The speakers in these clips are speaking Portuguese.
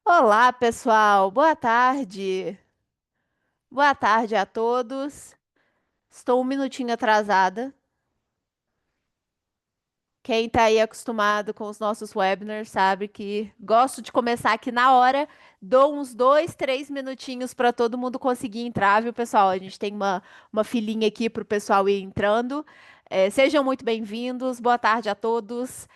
Olá, pessoal. Boa tarde. Boa tarde a todos. Estou um minutinho atrasada. Quem está aí acostumado com os nossos webinars sabe que gosto de começar aqui na hora. Dou uns 2, 3 minutinhos para todo mundo conseguir entrar, viu, pessoal? A gente tem uma filinha aqui para o pessoal ir entrando. Sejam muito bem-vindos. Boa tarde a todos.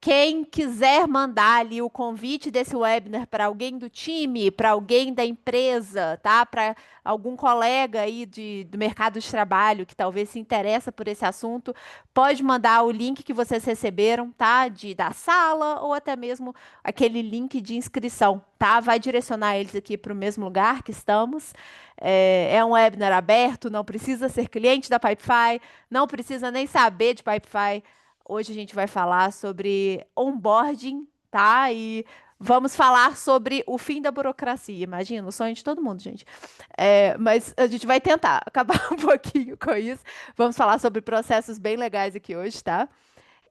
Quem quiser mandar ali o convite desse webinar para alguém do time, para alguém da empresa, tá? Para algum colega aí do mercado de trabalho que talvez se interessa por esse assunto, pode mandar o link que vocês receberam, tá? Da sala ou até mesmo aquele link de inscrição, tá? Vai direcionar eles aqui para o mesmo lugar que estamos. É um webinar aberto, não precisa ser cliente da Pipefy, não precisa nem saber de Pipefy. Hoje a gente vai falar sobre onboarding, tá? E vamos falar sobre o fim da burocracia. Imagina, o sonho de todo mundo, gente. Mas a gente vai tentar acabar um pouquinho com isso. Vamos falar sobre processos bem legais aqui hoje, tá?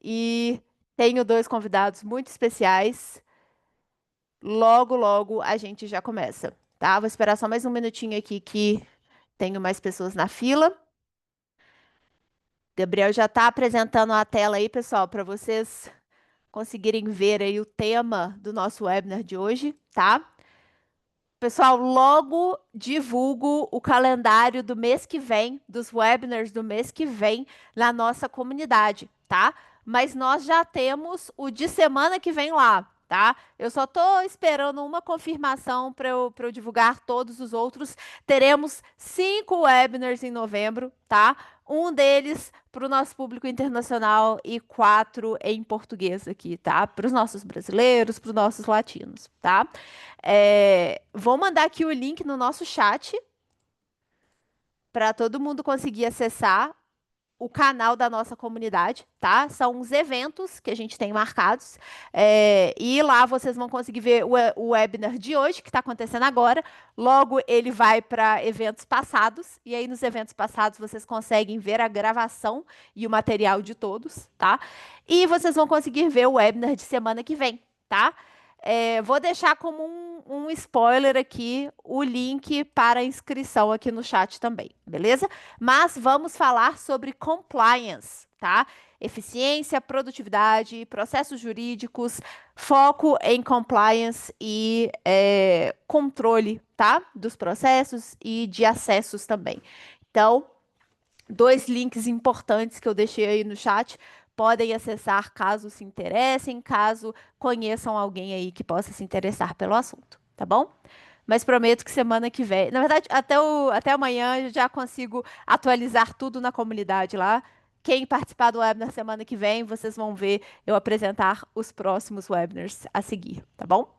E tenho dois convidados muito especiais. Logo, logo a gente já começa, tá? Vou esperar só mais um minutinho aqui que tenho mais pessoas na fila. Gabriel já está apresentando a tela aí, pessoal, para vocês conseguirem ver aí o tema do nosso webinar de hoje, tá? Pessoal, logo divulgo o calendário do mês que vem, dos webinars do mês que vem na nossa comunidade, tá? Mas nós já temos o de semana que vem lá, tá? Eu só tô esperando uma confirmação para eu divulgar todos os outros. Teremos 5 webinars em novembro, tá? Um deles para o nosso público internacional e 4 em português aqui, tá? Para os nossos brasileiros, para os nossos latinos, tá? Vou mandar aqui o link no nosso chat para todo mundo conseguir acessar o canal da nossa comunidade, tá? São uns eventos que a gente tem marcados. E lá vocês vão conseguir ver o webinar de hoje, que está acontecendo agora. Logo, ele vai para eventos passados. E aí, nos eventos passados, vocês conseguem ver a gravação e o material de todos, tá? E vocês vão conseguir ver o webinar de semana que vem, tá? Vou deixar como um spoiler aqui o link para a inscrição aqui no chat também, beleza? Mas vamos falar sobre compliance, tá? Eficiência, produtividade, processos jurídicos, foco em compliance e controle, tá? Dos processos e de acessos também. Então, dois links importantes que eu deixei aí no chat. Podem acessar caso se interessem, caso conheçam alguém aí que possa se interessar pelo assunto, tá bom? Mas prometo que semana que vem, na verdade, até amanhã eu já consigo atualizar tudo na comunidade lá. Quem participar do webinar semana que vem, vocês vão ver eu apresentar os próximos webinars a seguir, tá bom?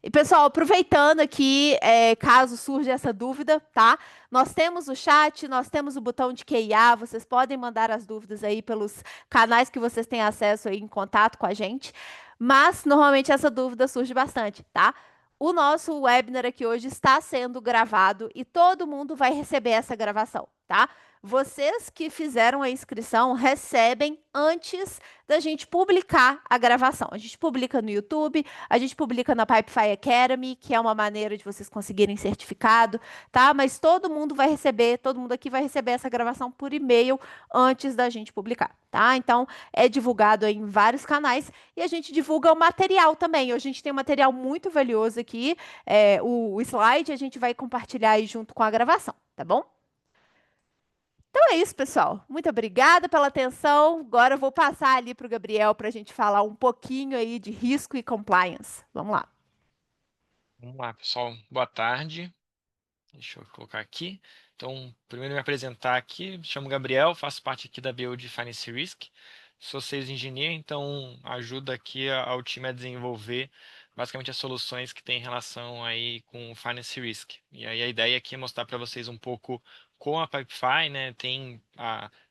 E, pessoal, aproveitando aqui, caso surja essa dúvida, tá? Nós temos o chat, nós temos o botão de QIA, vocês podem mandar as dúvidas aí pelos canais que vocês têm acesso aí em contato com a gente, mas normalmente essa dúvida surge bastante, tá? O nosso webinar aqui hoje está sendo gravado e todo mundo vai receber essa gravação, tá? Vocês que fizeram a inscrição recebem antes da gente publicar a gravação. A gente publica no YouTube, a gente publica na Pipefy Academy, que é uma maneira de vocês conseguirem certificado, tá? Mas todo mundo vai receber, todo mundo aqui vai receber essa gravação por e-mail antes da gente publicar, tá? Então, é divulgado em vários canais e a gente divulga o material também. Hoje a gente tem um material muito valioso aqui, o slide a gente vai compartilhar aí junto com a gravação, tá bom? Então é isso, pessoal. Muito obrigada pela atenção. Agora eu vou passar ali para o Gabriel para a gente falar um pouquinho aí de risco e compliance. Vamos lá. Vamos lá, pessoal. Boa tarde. Deixa eu colocar aqui. Então, primeiro me apresentar aqui. Me chamo Gabriel, faço parte aqui da Build Finance Risk. Sou Sales Engineer, então ajudo aqui ao time a desenvolver basicamente as soluções que têm relação aí com Finance Risk. E aí a ideia aqui é mostrar para vocês um pouco com a Pipefy, né? Tem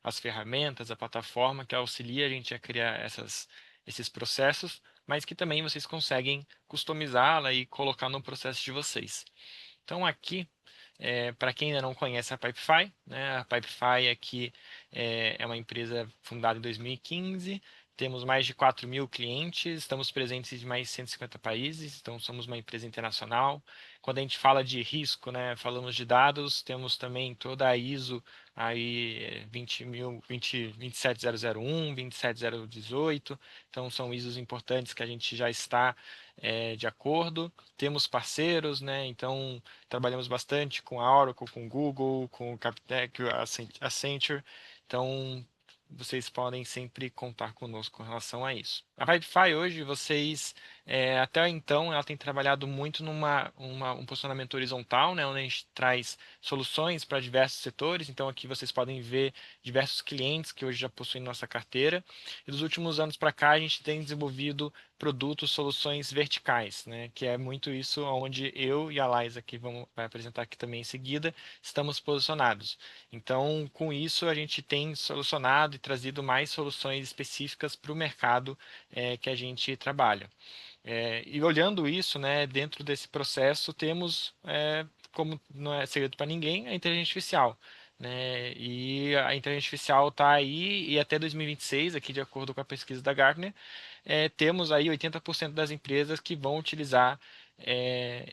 as ferramentas, a plataforma que auxilia a gente a criar esses processos, mas que também vocês conseguem customizá-la e colocar no processo de vocês. Então aqui, para quem ainda não conhece a Pipefy, né, a Pipefy aqui é uma empresa fundada em 2015, temos mais de 4.000 clientes, estamos presentes em mais de 150 países, então somos uma empresa internacional. Quando a gente fala de risco, né, falamos de dados, temos também toda a ISO aí 27001, 27018, então são ISOs importantes que a gente já está de acordo. Temos parceiros, né, então trabalhamos bastante com a Oracle, com o Google, com o Capitec, a Accenture, então vocês podem sempre contar conosco com relação a isso. A Pipefy hoje, vocês, até então, ela tem trabalhado muito um posicionamento horizontal, né, onde a gente traz soluções para diversos setores. Então, aqui vocês podem ver diversos clientes que hoje já possuem nossa carteira. E dos últimos anos para cá, a gente tem desenvolvido produtos, soluções verticais, né, que é muito isso onde eu e a Liza, que vai apresentar aqui também em seguida, estamos posicionados. Então, com isso, a gente tem solucionado e trazido mais soluções específicas para o mercado que a gente trabalha. E olhando isso, né, dentro desse processo, temos, como não é segredo para ninguém, a inteligência artificial. Né? E a inteligência artificial está aí e até 2026, aqui de acordo com a pesquisa da Gartner, temos aí 80% das empresas que vão utilizar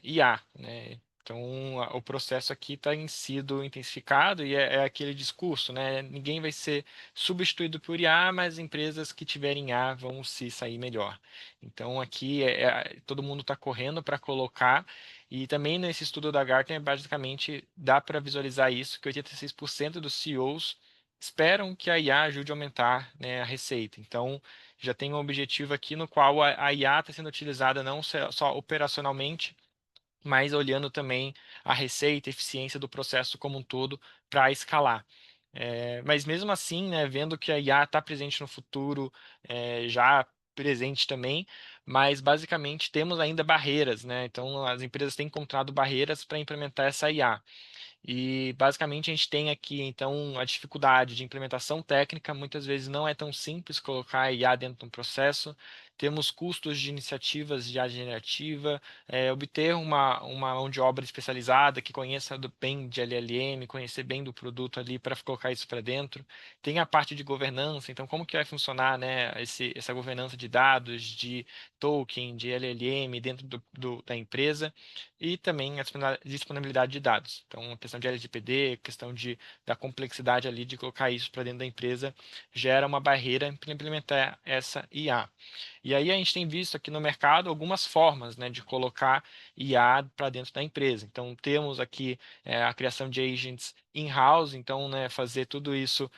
IA, né? Então, o processo aqui está sido intensificado e é aquele discurso, né? Ninguém vai ser substituído por IA, mas empresas que tiverem IA vão se sair melhor. Então, aqui todo mundo está correndo para colocar, e também nesse estudo da Gartner, basicamente, dá para visualizar isso, que 86% dos CEOs esperam que a IA ajude a aumentar, né, a receita. Então, já tem um objetivo aqui no qual a IA está sendo utilizada não só operacionalmente, mas olhando também a receita, a eficiência do processo como um todo para escalar. Mas mesmo assim, né, vendo que a IA está presente no futuro, já presente também, mas basicamente temos ainda barreiras, né? Então as empresas têm encontrado barreiras para implementar essa IA. E basicamente a gente tem aqui então a dificuldade de implementação técnica, muitas vezes não é tão simples colocar a IA dentro de um processo. Temos custos de iniciativas de IA generativa, obter uma mão de obra especializada que conheça bem de LLM, conhecer bem do produto ali para colocar isso para dentro. Tem a parte de governança, então como que vai funcionar, né, essa governança de dados, de token, de LLM dentro da empresa e também a disponibilidade de dados. Então, a questão de LGPD, questão da complexidade ali de colocar isso para dentro da empresa gera uma barreira para implementar essa IA. E aí a gente tem visto aqui no mercado algumas formas, né, de colocar IA para dentro da empresa. Então, temos aqui a criação de agents in-house, então, né, fazer tudo isso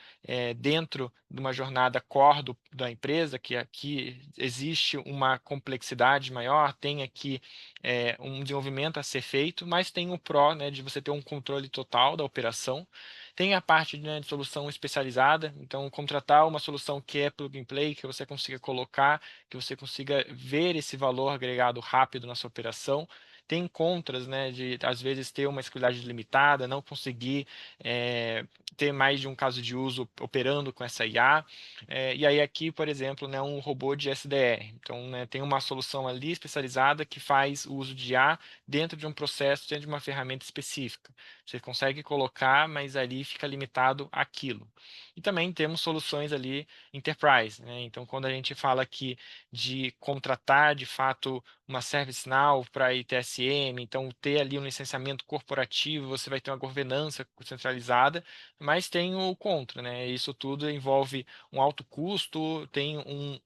dentro de uma jornada core da empresa, que aqui existe uma complexidade maior, tem aqui um desenvolvimento a ser feito, mas tem o pró, né, de você ter um controle total da operação. Tem a parte, né, de solução especializada, então contratar uma solução que é plug and play, que você consiga colocar, que você consiga ver esse valor agregado rápido na sua operação. Tem contras, né, de às vezes ter uma escalabilidade limitada, não conseguir ter mais de um caso de uso operando com essa IA. E aí aqui, por exemplo, né, um robô de SDR. Então, né, tem uma solução ali especializada que faz o uso de IA dentro de um processo, dentro de uma ferramenta específica. Você consegue colocar, mas ali fica limitado àquilo. E também temos soluções ali enterprise, né? Então, quando a gente fala aqui de contratar de fato uma ServiceNow para ITSM, então ter ali um licenciamento corporativo, você vai ter uma governança centralizada, mas tem o contra, né? Isso tudo envolve um alto custo, tem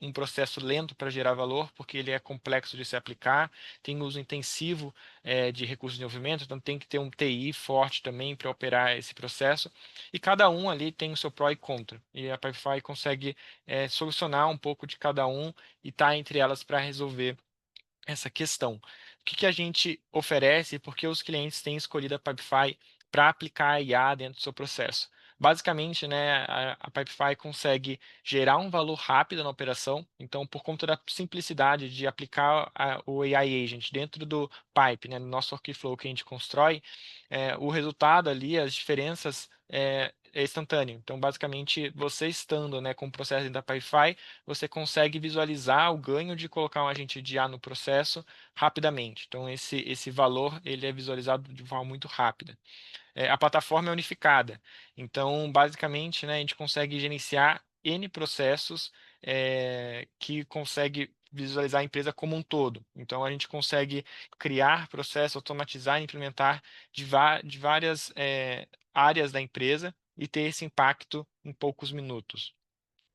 um processo lento para gerar valor, porque ele é complexo de se aplicar, tem uso intensivo de recursos de desenvolvimento, então tem que ter um TI forte também para operar esse processo, e cada um ali tem o seu pró e contra, e a Pipefy consegue solucionar um pouco de cada um e tá entre elas para resolver essa questão. O que que a gente oferece e por que os clientes têm escolhido a Pipefy para aplicar a IA dentro do seu processo? Basicamente, né, a Pipefy consegue gerar um valor rápido na operação, então, por conta da simplicidade de aplicar o AI Agent dentro do Pipe, né, no nosso workflow que a gente constrói, o resultado ali, as diferenças é instantâneo. Então, basicamente, você estando, né, com o processo dentro da Pipefy, você consegue visualizar o ganho de colocar um agente de IA no processo rapidamente. Então, esse valor ele é visualizado de forma muito rápida. A plataforma é unificada. Então, basicamente, né, a gente consegue gerenciar N processos que consegue visualizar a empresa como um todo. Então, a gente consegue criar processos, automatizar e implementar de várias áreas da empresa e ter esse impacto em poucos minutos.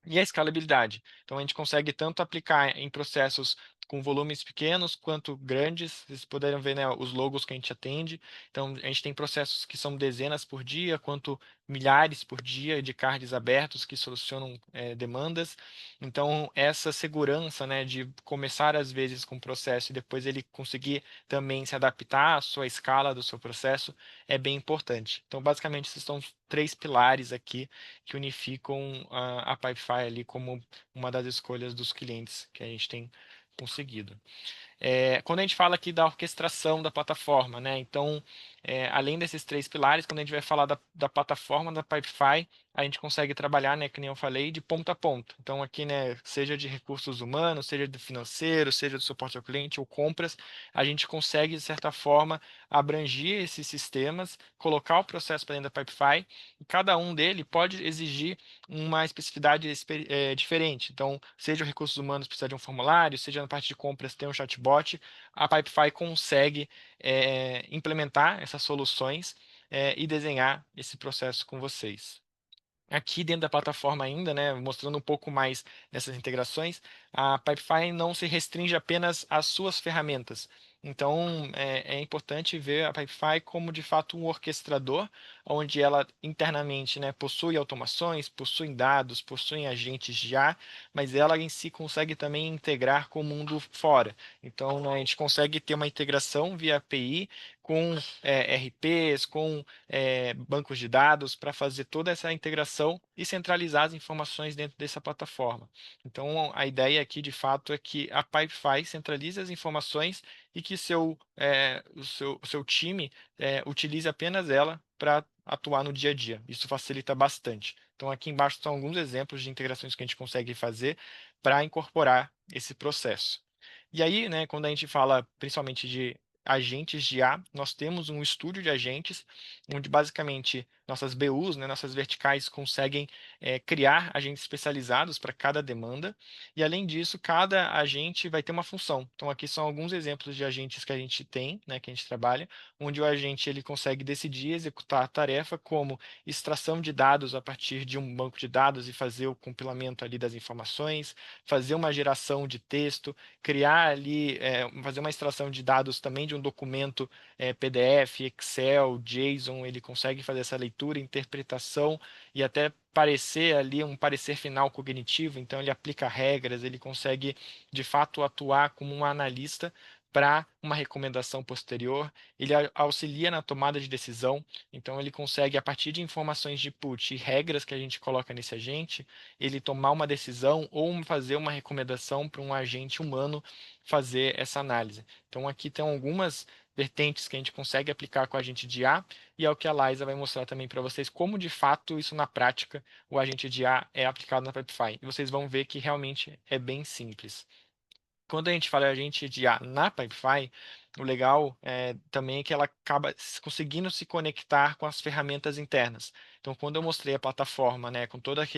E a escalabilidade. Então, a gente consegue tanto aplicar em processos com volumes pequenos quanto grandes. Vocês puderam ver, né, os logos que a gente atende. Então, a gente tem processos que são dezenas por dia, quanto milhares por dia de cards abertos que solucionam demandas. Então, essa segurança, né, de começar às vezes com o processo e depois ele conseguir também se adaptar à sua escala do seu processo é bem importante. Então, basicamente, esses são os três pilares aqui que unificam a Pipefy ali como uma das escolhas dos clientes que a gente tem conseguido. Quando a gente fala aqui da orquestração da plataforma, né? Então, além desses três pilares, quando a gente vai falar da plataforma da Pipefy, a gente consegue trabalhar, né, que nem eu falei, de ponta a ponta. Então, aqui, né, seja de recursos humanos, seja do financeiro, seja do suporte ao cliente ou compras, a gente consegue, de certa forma, abranger esses sistemas, colocar o processo para dentro da Pipefy, e cada um dele pode exigir uma especificidade diferente. Então, seja o recursos humanos precisar de um formulário, seja na parte de compras ter um chatbot, a Pipefy consegue implementar essas soluções e desenhar esse processo com vocês. Aqui dentro da plataforma ainda, né, mostrando um pouco mais dessas integrações, a Pipefy não se restringe apenas às suas ferramentas. Então, é importante ver a Pipefy como, de fato, um orquestrador, onde ela internamente, né, possui automações, possui dados, possui agentes já, mas ela em si consegue também integrar com o mundo fora. Então, né, a gente consegue ter uma integração via API com RPs, com bancos de dados para fazer toda essa integração e centralizar as informações dentro dessa plataforma. Então, a ideia aqui, de fato, é que a Pipefy centralize as informações e que o seu time utilize apenas ela para atuar no dia a dia. Isso facilita bastante. Então, aqui embaixo estão alguns exemplos de integrações que a gente consegue fazer para incorporar esse processo. E aí, né, quando a gente fala principalmente de agentes de IA, nós temos um estúdio de agentes, onde basicamente nossas BUs, né, nossas verticais, conseguem criar agentes especializados para cada demanda, e além disso, cada agente vai ter uma função. Então, aqui são alguns exemplos de agentes que a gente tem, né, que a gente trabalha, onde o agente ele consegue decidir e executar a tarefa como extração de dados a partir de um banco de dados e fazer o compilamento ali das informações, fazer uma geração de texto, criar ali, fazer uma extração de dados também de um documento PDF, Excel, JSON, ele consegue fazer essa leitura, interpretação e até parecer ali um parecer final cognitivo, então ele aplica regras, ele consegue de fato atuar como um analista para uma recomendação posterior, ele auxilia na tomada de decisão, então ele consegue, a partir de informações de input e regras que a gente coloca nesse agente, ele tomar uma decisão ou fazer uma recomendação para um agente humano fazer essa análise. Então aqui tem algumas vertentes que a gente consegue aplicar com o agente de IA e é o que a Liza vai mostrar também para vocês como de fato isso na prática o agente de IA é aplicado na Pipefy. E vocês vão ver que realmente é bem simples. Quando a gente fala agente de IA na Pipefy, o legal também é que ela acaba conseguindo se conectar com as ferramentas internas. Então, quando eu mostrei a plataforma, né, com todas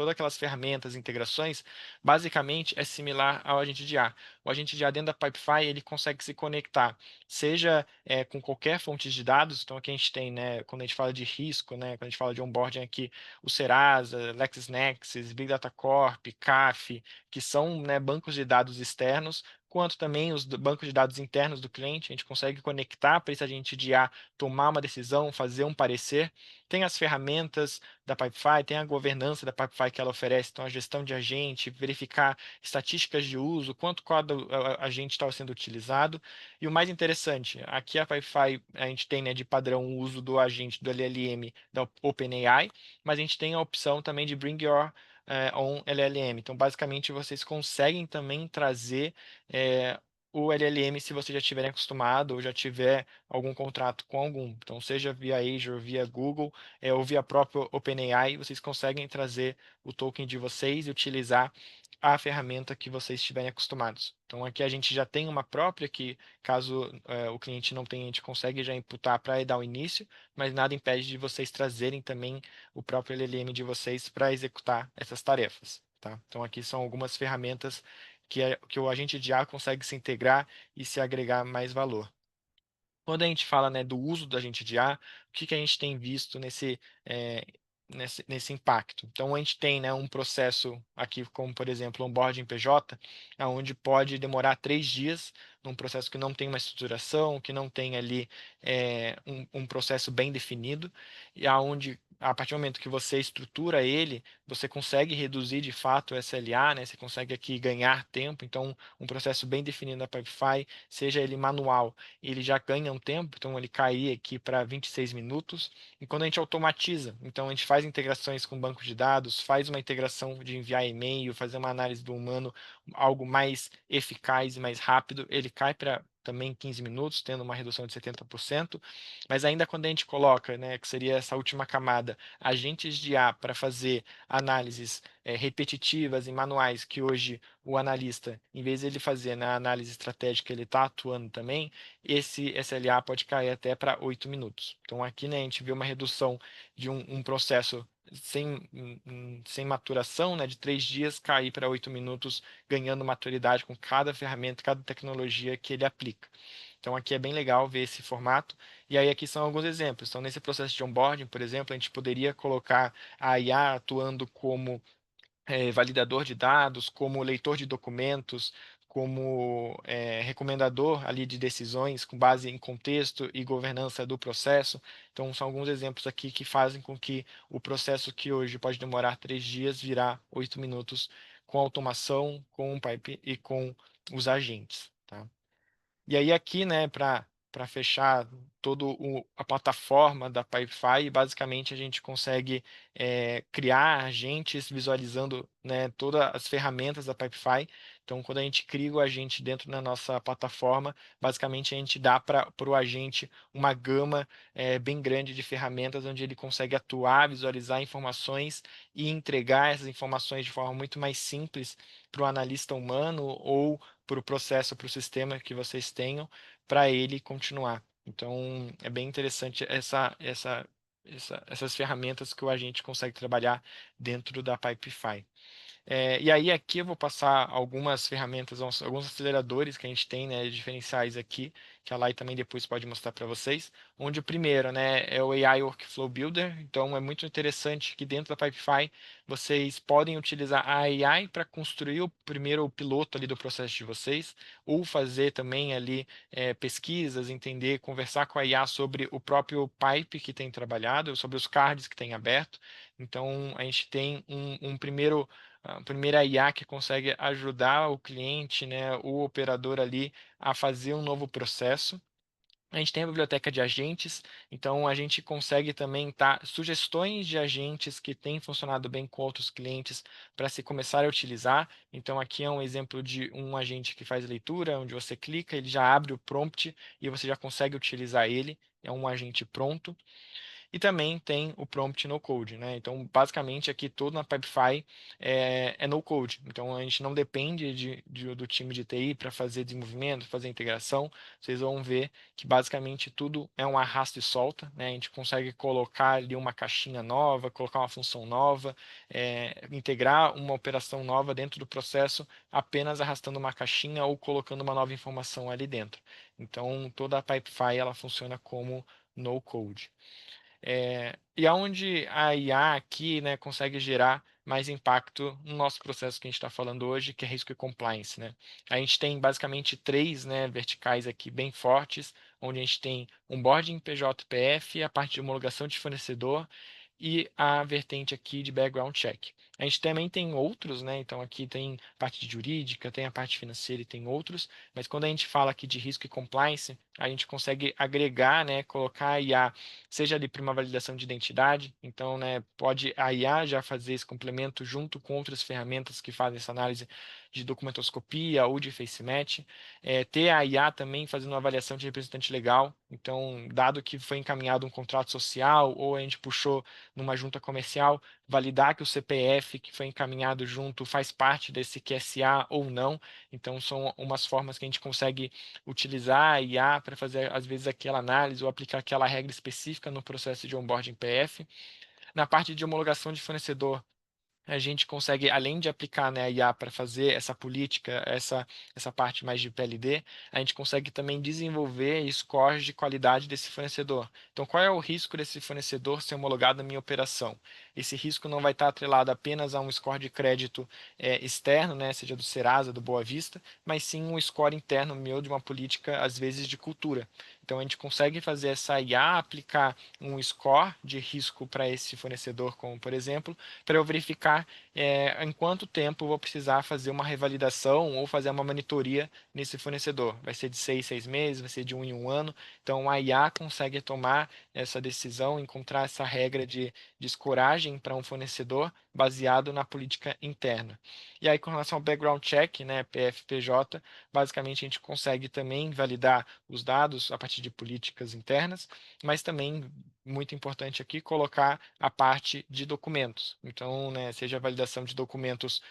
aquelas ferramentas, integrações, basicamente é similar ao agente de IA. O agente de IA dentro da Pipefy, ele consegue se conectar, seja com qualquer fonte de dados. Então, aqui a gente tem, né, quando a gente fala de risco, né, quando a gente fala de onboarding aqui, o Serasa, LexisNexis, Big Data Corp, CAF, que são, né, bancos de dados externos, quanto também os bancos de dados internos do cliente. A gente consegue conectar para esse agente de IA tomar uma decisão, fazer um parecer. Tem as ferramentas da Pipefy, tem a governança da Pipefy que ela oferece, então a gestão de agente, verificar estatísticas de uso, quanto cada agente está sendo utilizado. E o mais interessante, aqui a Pipefy, a gente tem, né, de padrão o uso do agente do LLM da OpenAI, mas a gente tem a opção também de Bring Your on LLM. Então, basicamente, vocês conseguem também trazer o LLM se você já estiver acostumado ou já tiver algum contrato com algum. Então, seja via Azure, via Google, ou via próprio OpenAI, vocês conseguem trazer o token de vocês e utilizar a ferramenta que vocês estiverem acostumados. Então, aqui a gente já tem uma própria que, caso o cliente não tenha, a gente consegue já imputar para dar o início, mas nada impede de vocês trazerem também o próprio LLM de vocês para executar essas tarefas. tá? Então aqui são algumas ferramentas que o agente de IA consegue se integrar e se agregar mais valor. Quando a gente fala, né, do uso do agente de IA, o que que a gente tem visto eh, nesse impacto? Então, a gente tem, né, um processo aqui, como por exemplo, o onboarding PJ, onde pode demorar 3 dias, num processo que não tem uma estruturação, que não tem ali um processo bem definido, e aonde, a partir do momento que você estrutura ele, você consegue reduzir de fato o SLA, né? Você consegue aqui ganhar tempo. Então, um processo bem definido na Pipefy, seja ele manual, ele já ganha um tempo, então ele cai aqui para 26 minutos. E quando a gente automatiza, então a gente faz integrações com banco de dados, faz uma integração de enviar e-mail, fazer uma análise do humano, algo mais eficaz e mais rápido, ele cai para também 15 minutos, tendo uma redução de 70%, mas ainda quando a gente coloca, né, que seria essa última camada, agentes de IA para fazer análises repetitivas e manuais, que hoje o analista, em vez de ele fazer na análise estratégica, ele está atuando também, esse SLA pode cair até para 8 minutos. Então aqui, né, a gente vê uma redução de um processo sem maturação, né, de 3 dias, cair para 8 minutos, ganhando maturidade com cada ferramenta, cada tecnologia que ele aplica. Então aqui é bem legal ver esse formato. E aí aqui são alguns exemplos. Então nesse processo de onboarding, por exemplo, a gente poderia colocar a IA atuando como validador de dados, como leitor de documentos, como recomendador ali de decisões com base em contexto e governança do processo. Então, são alguns exemplos aqui que fazem com que o processo que hoje pode demorar 3 dias virá 8 minutos com automação, com o pipe e com os agentes, tá? E aí aqui, né, para fechar toda a plataforma da Pipefy, basicamente a gente consegue criar agentes visualizando, né, todas as ferramentas da Pipefy. Então, quando a gente cria o agente dentro da nossa plataforma, basicamente a gente dá para o agente uma gama bem grande de ferramentas onde ele consegue atuar, visualizar informações e entregar essas informações de forma muito mais simples para o analista humano ou para o processo, para o sistema que vocês tenham, para ele continuar. Então, é bem interessante essas ferramentas que o agente consegue trabalhar dentro da Pipefy. E aí aqui eu vou passar algumas ferramentas, alguns aceleradores que a gente tem, né, diferenciais aqui, que a Lai também depois pode mostrar para vocês, onde o primeiro, né, é o AI Workflow Builder. Então é muito interessante que dentro da Pipefy vocês podem utilizar a AI para construir o primeiro piloto ali do processo de vocês, ou fazer também ali pesquisas, entender, conversar com a IA sobre o próprio pipe que tem trabalhado, sobre os cards que tem aberto. Então a gente tem um primeiro a primeira IA que consegue ajudar o cliente, né, o operador ali a fazer um novo processo. A gente tem a biblioteca de agentes, então a gente consegue também dar sugestões de agentes que têm funcionado bem com outros clientes para se começar a utilizar. Então aqui é um exemplo de um agente que faz leitura, onde você clica, ele já abre o prompt e você já consegue utilizar ele. É um agente pronto. E também tem o prompt no code, né? Então, basicamente, aqui tudo na Pipefy é no code. Então, a gente não depende do time de TI para fazer desenvolvimento, fazer integração. Vocês vão ver que basicamente tudo é um arrasto e solta, né? A gente consegue colocar ali uma caixinha nova, colocar uma função nova, integrar uma operação nova dentro do processo, apenas arrastando uma caixinha ou colocando uma nova informação ali dentro. Então, toda a Pipefy ela funciona como no code. E aonde a IA aqui, né, consegue gerar mais impacto no nosso processo que a gente está falando hoje, que é risco e compliance, né? A gente tem basicamente três, né, verticais aqui bem fortes, onde a gente tem onboarding PJPF, a parte de homologação de fornecedor e a vertente aqui de background check. A gente também tem outros, né? Então aqui tem parte jurídica, tem a parte financeira e tem outros, mas quando a gente fala aqui de risco e compliance, a gente consegue agregar, né, colocar a IA, seja ali para uma validação de identidade, então, né, pode a IA já fazer esse complemento junto com outras ferramentas que fazem essa análise de documentoscopia ou de face match, ter a IA também fazendo uma avaliação de representante legal, então, dado que foi encaminhado um contrato social ou a gente puxou numa junta comercial, validar que o CPF que foi encaminhado junto faz parte desse QSA ou não. Então, são umas formas que a gente consegue utilizar a IA para fazer, às vezes, aquela análise ou aplicar aquela regra específica no processo de onboarding PF. Na parte de homologação de fornecedor, a gente consegue, além de aplicar, né, a IA para fazer essa política, essa parte mais de PLD, a gente consegue também desenvolver scores de qualidade desse fornecedor. Então, qual é o risco desse fornecedor ser homologado na minha operação? Esse risco não vai estar atrelado apenas a um score de crédito externo, né, seja do Serasa, do Boa Vista, mas sim um score interno meu de uma política, às vezes, de cultura. Então, a gente consegue fazer essa IA aplicar um score de risco para esse fornecedor, como por exemplo, para eu verificar em quanto tempo eu vou precisar fazer uma revalidação ou fazer uma monitoria nesse fornecedor. Vai ser de 6 meses, vai ser de 1 em 1 ano. Então, a IA consegue tomar essa decisão, encontrar essa regra de escoragem para um fornecedor baseado na política interna. E aí, com relação ao background check, né, PFPJ, basicamente a gente consegue também validar os dados a partir de políticas internas, mas também muito importante aqui colocar a parte de documentos. Então, né, seja a validação de documentos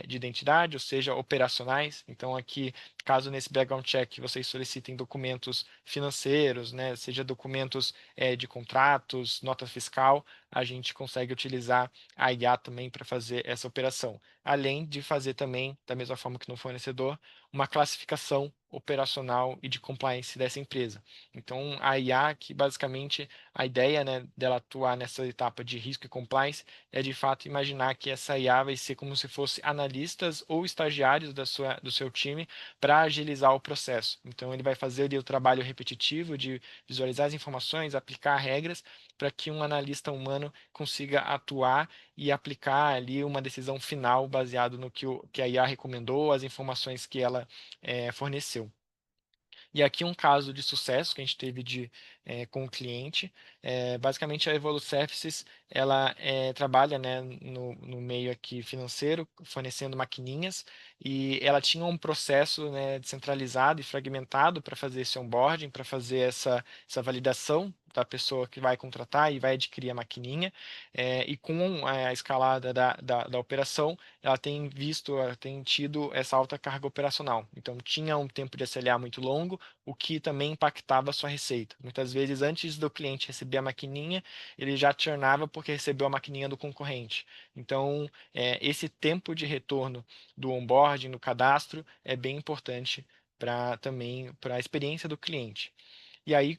de identidade, ou seja, operacionais. Então, aqui, caso nesse background check vocês solicitem documentos financeiros, né, seja documentos de contratos, nota fiscal, a gente consegue utilizar a IA também para fazer essa operação. Além de fazer também, da mesma forma que no fornecedor, uma classificação operacional e de compliance dessa empresa. Então, a IA, que basicamente a ideia, né, dela atuar nessa etapa de risco e compliance é de fato imaginar que essa IA vai ser como se fosse analistas ou estagiários do seu time para agilizar o processo. Então, ele vai fazer ali o trabalho repetitivo de visualizar as informações, aplicar regras, para que um analista humano consiga atuar e aplicar ali uma decisão final baseado no que a IA recomendou, as informações que ela forneceu. E aqui um caso de sucesso que a gente teve com o cliente. Basicamente, a Evoluservices, ela trabalha, né, no meio aqui financeiro, fornecendo maquininhas, e ela tinha um processo, né, descentralizado e fragmentado para fazer esse onboarding, para fazer essa validação da pessoa que vai contratar e vai adquirir a maquininha. E com a escalada da operação, ela tem tido essa alta carga operacional. Então, tinha um tempo de SLA muito longo, o que também impactava a sua receita. Muitas vezes, antes do cliente receber a maquininha, ele já churnava porque recebeu a maquininha do concorrente. Então, esse tempo de retorno do onboarding, no cadastro, é bem importante para também para a experiência do cliente. E aí,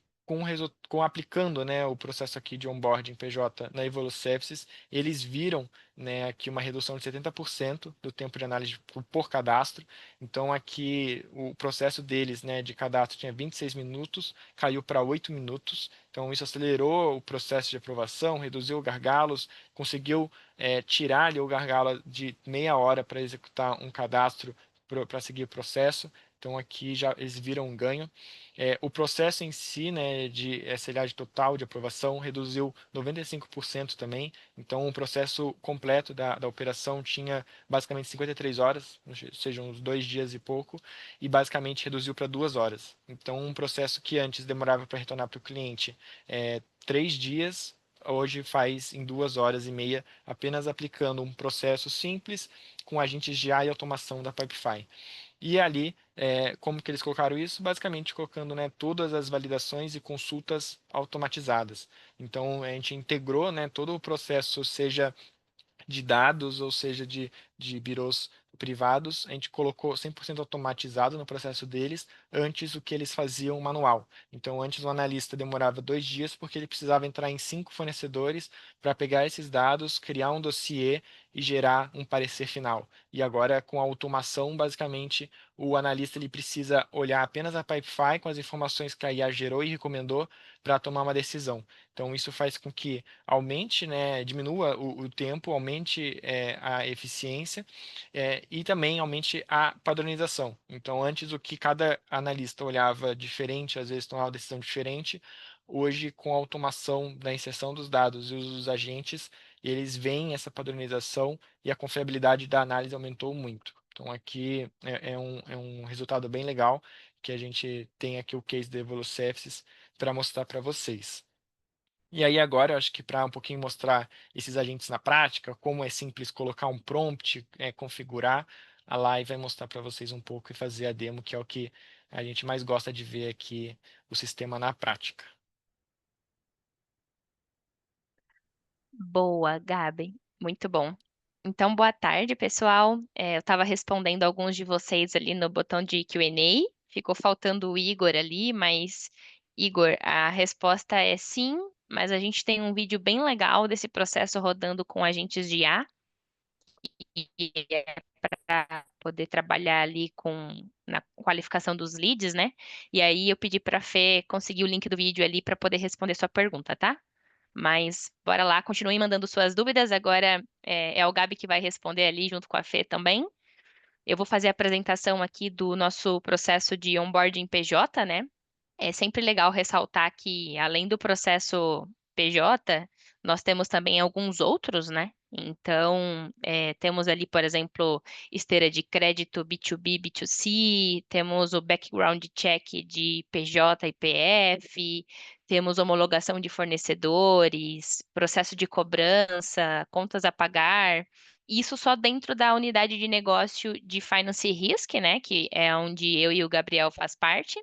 com aplicando, né, o processo aqui de onboarding PJ na Evolucepsis, eles viram, né, aqui uma redução de 70% do tempo de análise por cadastro. Então, aqui o processo deles, né, de cadastro tinha 26 minutos, caiu para 8 minutos. Então, isso acelerou o processo de aprovação, reduziu gargalos, conseguiu tirar ali o gargalo de meia hora para executar um cadastro para seguir o processo. Então, aqui já eles viram um ganho. O processo em si, né, de SLA de total de aprovação reduziu 95% também. Então, o processo completo da operação tinha basicamente 53 horas, ou seja, uns 2 dias e pouco, e basicamente reduziu para 2 horas. Então, um processo que antes demorava para retornar para o cliente 3 dias, hoje faz em 2 horas e meia, apenas aplicando um processo simples com agentes de AI e automação da Pipefy. E ali, como que eles colocaram isso? Basicamente colocando, né, todas as validações e consultas automatizadas. Então, a gente integrou, né, todo o processo, seja de dados, ou seja, de birôs privados, a gente colocou 100% automatizado no processo deles, antes o que eles faziam manual. Então, antes o analista demorava 2 dias, porque ele precisava entrar em 5 fornecedores para pegar esses dados, criar um dossiê e gerar um parecer final. E agora, com a automação, basicamente, o analista ele precisa olhar apenas a Pipefy com as informações que a IA gerou e recomendou para tomar uma decisão. Então, isso faz com que aumente, né, diminua o tempo, aumente a eficiência e também aumente a padronização. Então, antes o que cada analista olhava diferente, às vezes tomava uma decisão diferente, hoje com a automação da inserção dos dados e os agentes, eles veem essa padronização e a confiabilidade da análise aumentou muito. Então, aqui é um resultado bem legal que a gente tem aqui o case da Evolucepsis para mostrar para vocês. E aí agora, eu acho que para um pouquinho mostrar esses agentes na prática, como é simples colocar um prompt, configurar, a live vai mostrar para vocês um pouco e fazer a demo, que é o que a gente mais gosta de ver aqui, o sistema na prática. Boa, Gabi. Muito bom. Então, boa tarde, pessoal. Eu estava respondendo alguns de vocês ali no botão de Q&A. Ficou faltando o Igor ali, mas, Igor, a resposta é sim, mas a gente tem um vídeo bem legal desse processo rodando com agentes de IA e é para poder trabalhar ali na qualificação dos leads, né? E aí eu pedi para a Fê conseguir o link do vídeo ali para poder responder sua pergunta, tá? Mas bora lá, continuem mandando suas dúvidas. Agora é o Gabi que vai responder ali junto com a Fê também. Eu vou fazer a apresentação aqui do nosso processo de onboarding PJ, né? É sempre legal ressaltar que, além do processo PJ, nós temos também alguns outros, né? Então, temos ali, por exemplo, esteira de crédito B2B, B2C, temos o background check de PJ e PF, temos homologação de fornecedores, processo de cobrança, contas a pagar. Isso só dentro da unidade de negócio de Finance e Risk, né? Que é onde eu e o Gabriel faz parte.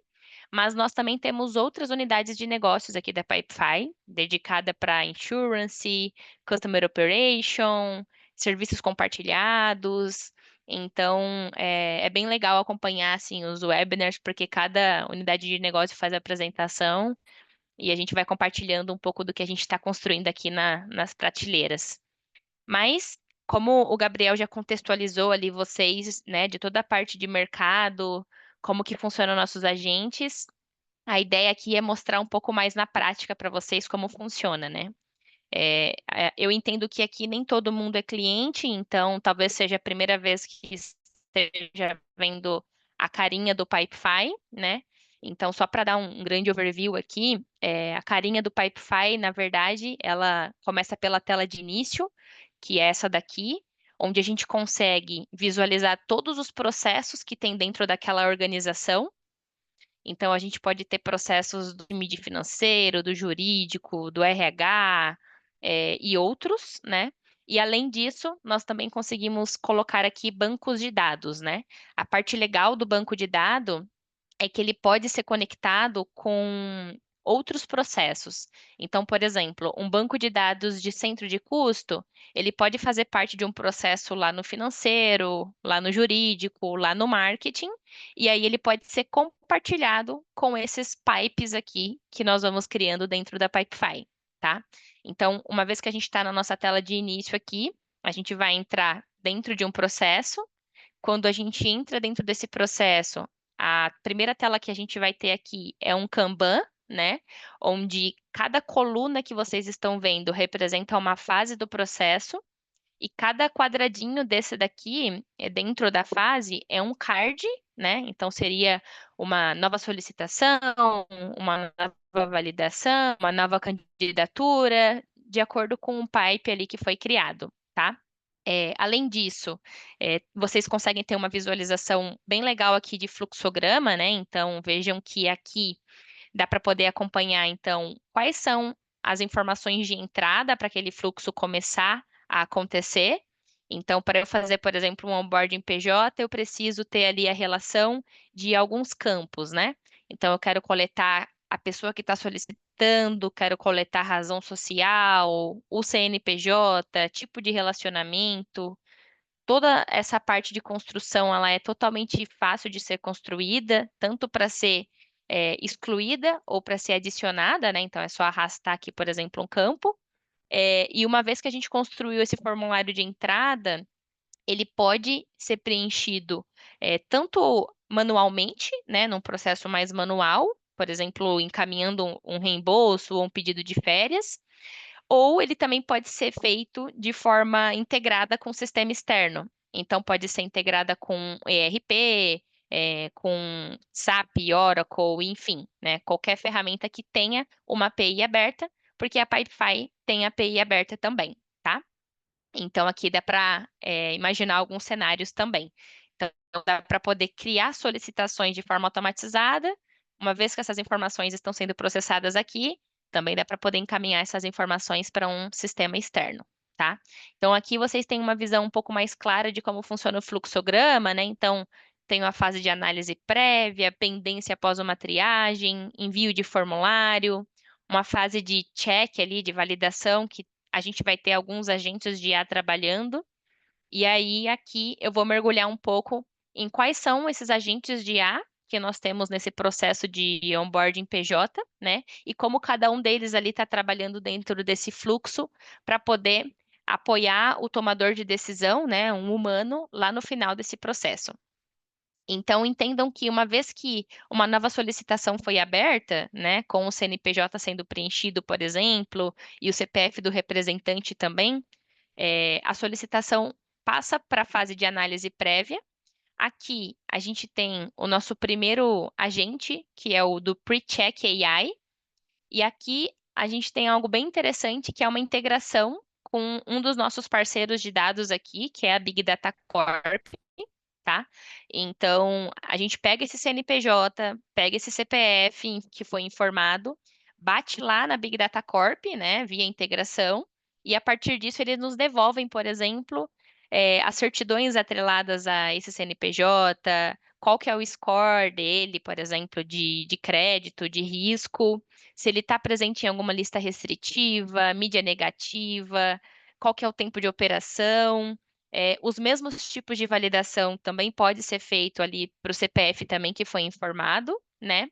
Mas nós também temos outras unidades de negócios aqui da Pipefy, dedicada para insurance, customer operation, serviços compartilhados. Então, é bem legal acompanhar assim os webinars, porque cada unidade de negócio faz a apresentação e a gente vai compartilhando um pouco do que a gente está construindo aqui nas prateleiras. Mas, como o Gabriel já contextualizou ali vocês, né, de toda a parte de mercado, como que funcionam nossos agentes, a ideia aqui é mostrar um pouco mais na prática para vocês como funciona, né? Eu entendo que aqui nem todo mundo é cliente, então talvez seja a primeira vez que esteja vendo a carinha do Pipefy, né? Então, só para dar um grande overview aqui, a carinha do Pipefy, na verdade, ela começa pela tela de início, que é essa daqui, onde a gente consegue visualizar todos os processos que tem dentro daquela organização. Então, a gente pode ter processos do time de financeiro, do jurídico, do RH, e outros, né? E além disso, nós também conseguimos colocar aqui bancos de dados, né? A parte legal do banco de dados é que ele pode ser conectado com outros processos. Então, por exemplo, um banco de dados de centro de custo, ele pode fazer parte de um processo lá no financeiro, lá no jurídico, lá no marketing, e aí ele pode ser compartilhado com esses pipes aqui que nós vamos criando dentro da Pipefy, tá? Então, uma vez que a gente está na nossa tela de início aqui, a gente vai entrar dentro de um processo. Quando a gente entra dentro desse processo, a primeira tela que a gente vai ter aqui é um Kanban, né? Onde cada coluna que vocês estão vendo representa uma fase do processo, e cada quadradinho desse daqui, dentro da fase, é um card, né? Então seria uma nova solicitação, uma nova validação, uma nova candidatura, de acordo com o pipe ali que foi criado, tá? Além disso, vocês conseguem ter uma visualização bem legal aqui de fluxograma, né? Então, vejam que aqui dá para poder acompanhar, então, quais são as informações de entrada para aquele fluxo começar a acontecer. Então, para eu fazer, por exemplo, um onboarding PJ, eu preciso ter ali a relação de alguns campos, né? Então, eu quero coletar a pessoa que está solicitando, quero coletar razão social, o CNPJ, tipo de relacionamento. Toda essa parte de construção, ela é totalmente fácil de ser construída, tanto para ser excluída ou para ser adicionada, né? Então é só arrastar aqui, por exemplo, um campo. E uma vez que a gente construiu esse formulário de entrada, ele pode ser preenchido tanto manualmente, né, num processo mais manual, por exemplo, encaminhando um reembolso ou um pedido de férias, ou ele também pode ser feito de forma integrada com o sistema externo. Então, pode ser integrada com ERP, com SAP, Oracle, enfim, né? Qualquer ferramenta que tenha uma API aberta, porque a Pipefy tem API aberta também, tá? Então, aqui dá para imaginar alguns cenários também. Então, dá para poder criar solicitações de forma automatizada. Uma vez que essas informações estão sendo processadas aqui, também dá para poder encaminhar essas informações para um sistema externo, tá? Então, aqui vocês têm uma visão um pouco mais clara de como funciona o fluxograma, né? Então, tem a fase de análise prévia, pendência após uma triagem, envio de formulário, uma fase de check ali, de validação, que a gente vai ter alguns agentes de IA trabalhando. E aí, aqui, eu vou mergulhar um pouco em quais são esses agentes de IA que nós temos nesse processo de onboarding PJ, né? E como cada um deles ali está trabalhando dentro desse fluxo para poder apoiar o tomador de decisão, né, um humano, lá no final desse processo. Então, entendam que uma vez que uma nova solicitação foi aberta, né, com o CNPJ sendo preenchido, por exemplo, e o CPF do representante também, a solicitação passa para a fase de análise prévia. Aqui, a gente tem o nosso primeiro agente, que é o do Pre-Check AI, e aqui a gente tem algo bem interessante, que é uma integração com um dos nossos parceiros de dados aqui, que é a Big Data Corp, tá? Então, a gente pega esse CNPJ, pega esse CPF que foi informado, bate lá na Big Data Corp, né, via integração, e a partir disso eles nos devolvem, por exemplo, as certidões atreladas a esse CNPJ, qual que é o score dele, por exemplo, de crédito, de risco, se ele está presente em alguma lista restritiva, mídia negativa, qual que é o tempo de operação. Os mesmos tipos de validação também pode ser feito ali para o CPF também que foi informado, né?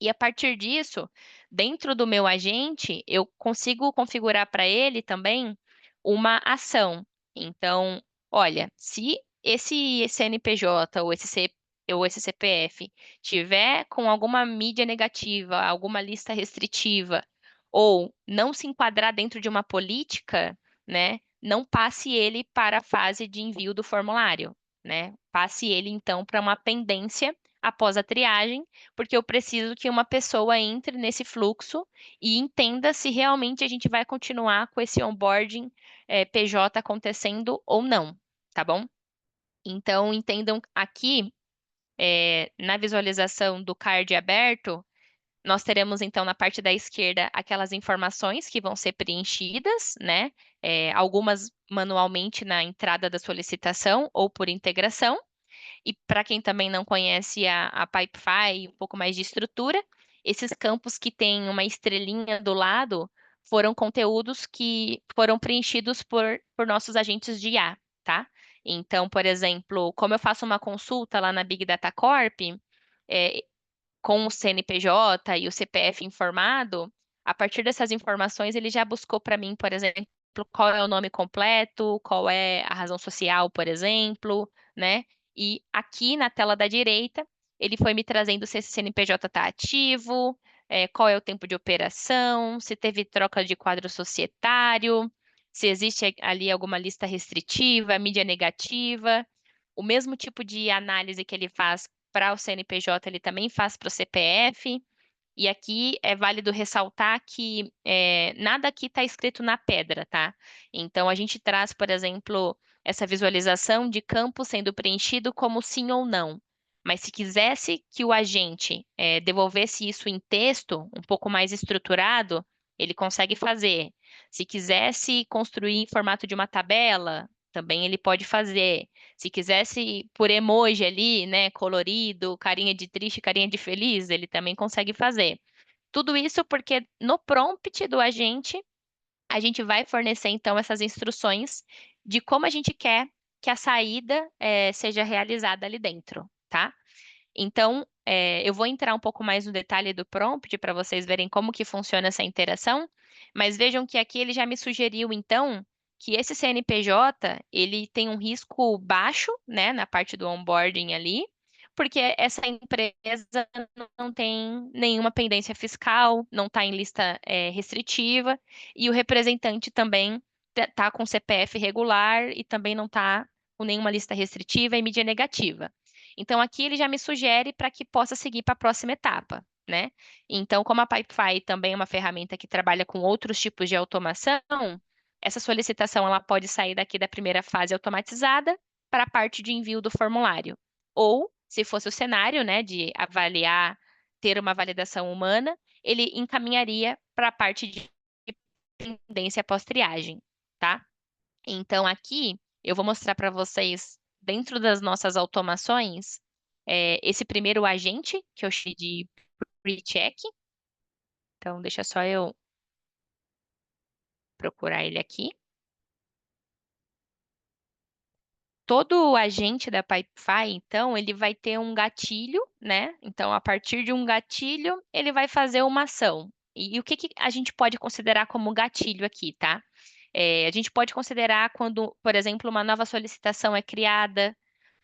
E a partir disso, dentro do meu agente, eu consigo configurar para ele também uma ação. Então, olha, se esse CNPJ ou esse CPF tiver com alguma mídia negativa, alguma lista restritiva, ou não se enquadrar dentro de uma política, né, não passe ele para a fase de envio do formulário, né? Passe ele então para uma pendência após a triagem, porque eu preciso que uma pessoa entre nesse fluxo e entenda se realmente a gente vai continuar com esse onboarding PJ acontecendo ou não, tá bom? Então, entendam aqui, na visualização do card aberto, nós teremos então na parte da esquerda aquelas informações que vão ser preenchidas, né? Algumas manualmente na entrada da solicitação ou por integração. E para quem também não conhece a Pipefy, um pouco mais de estrutura, esses campos que têm uma estrelinha do lado foram conteúdos que foram preenchidos por nossos agentes de IA, tá? Então, por exemplo, como eu faço uma consulta lá na Big Data Corp, é, com o CNPJ e o CPF informado, a partir dessas informações ele já buscou para mim, por exemplo, qual é o nome completo, qual é a razão social, por exemplo, né? E aqui na tela da direita, ele foi me trazendo se esse CNPJ está ativo, qual é o tempo de operação, se teve troca de quadro societário, se existe ali alguma lista restritiva, mídia negativa. O mesmo tipo de análise que ele faz para o CNPJ, ele também faz para o CPF. E aqui é válido ressaltar que nada aqui está escrito na pedra, tá? Então a gente traz, por exemplo, essa visualização de campo sendo preenchido como sim ou não. Mas se quisesse que o agente devolvesse isso em texto, um pouco mais estruturado, ele consegue fazer. Se quisesse construir em formato de uma tabela, também ele pode fazer. Se quisesse por emoji ali, né, colorido, carinha de triste, carinha de feliz, ele também consegue fazer. Tudo isso porque no prompt do agente, a gente vai fornecer então essas instruções de como a gente quer que a saída seja realizada ali dentro, tá? Então, eu vou entrar um pouco mais no detalhe do prompt para vocês verem como que funciona essa interação, mas vejam que aqui ele já me sugeriu, então, que esse CNPJ, ele tem um risco baixo, né, na parte do onboarding ali, porque essa empresa não tem nenhuma pendência fiscal, não está em lista, restritiva, e o representante também está com CPF regular e também não está com nenhuma lista restritiva e mídia negativa. Então, aqui ele já me sugere para que possa seguir para a próxima etapa, né? Então, como a Pipefy também é uma ferramenta que trabalha com outros tipos de automação, essa solicitação ela pode sair daqui da primeira fase automatizada para a parte de envio do formulário. Ou, se fosse o cenário, né, de avaliar, ter uma validação humana, ele encaminharia para a parte de pendência pós-triagem, tá? Então, aqui eu vou mostrar para vocês, dentro das nossas automações, esse primeiro agente, que eu chamei de pre-check. Então, deixa só eu procurar ele aqui. todo agente da Pipefy, então, ele vai ter um gatilho, né? Então, a partir de um gatilho, ele vai fazer uma ação. E o que que a gente pode considerar como gatilho aqui, tá? A gente pode considerar quando, por exemplo, uma nova solicitação é criada,